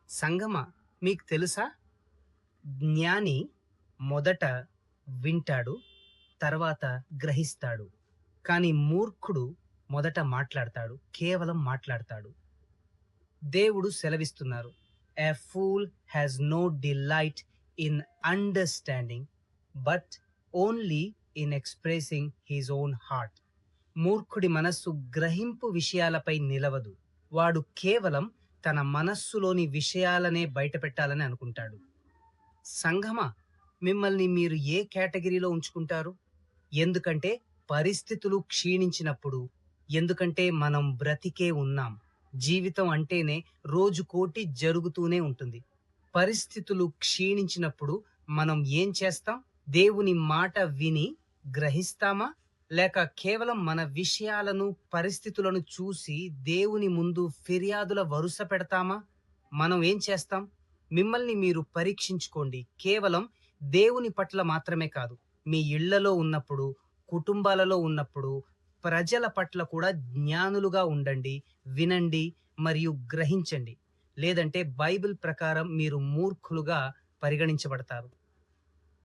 సంగమా, మీకు తెలుసా? జ్ఞాని మొదట వింటాడు, తర్వాత గ్రహిస్తాడు. కానీ మూర్ఖుడు మొదట మాట్లాడతాడు, కేవలం మాట్లాడతాడు. దేవుడు సెలవిస్తున్నారు. "A fool has no delight in understanding, but only in expressing his own heart." మూర్ఖుడి మనస్సు గ్రహింపు విషయాలపై నిలవదు. వాడు కేవలం తన మనస్సులోని విషయాలనే బయటపెట్టాలని అనుకుంటాడు. సంఘమా, మిమ్మల్ని మీరు ఏ కేటగిరీలో ఉంచుకుంటారు? ఎందుకంటే పరిస్థితులు క్షీణించినప్పుడు, ఎందుకంటే మనం బ్రతికే ఉన్నాం. జీవితం అంటేనే రోజుకోటి జరుగుతూనే ఉంటుంది. పరిస్థితులు క్షీణించినప్పుడు మనం ఏం చేస్తాం? దేవుని మాట విని గ్రహిస్తామా? లేక కేవలం మన విషయాలను, పరిస్థితులను చూసి దేవుని ముందు ఫిర్యాదుల వరుస పెడతామా? మనం ఏం చేస్తాం? మిమ్మల్ని మీరు పరీక్షించుకోండి. కేవలం దేవుని పట్ల మాత్రమే కాదు, మీ ఇళ్లలో ఉన్నప్పుడు, కుటుంబాలలో ఉన్నప్పుడు, ప్రజల పట్ల కూడా జ్ఞానులుగా ఉండండి. వినండి మరియు గ్రహించండి. లేదంటే బైబిల్ ప్రకారం మీరు మూర్ఖులుగా పరిగణించబడతారు.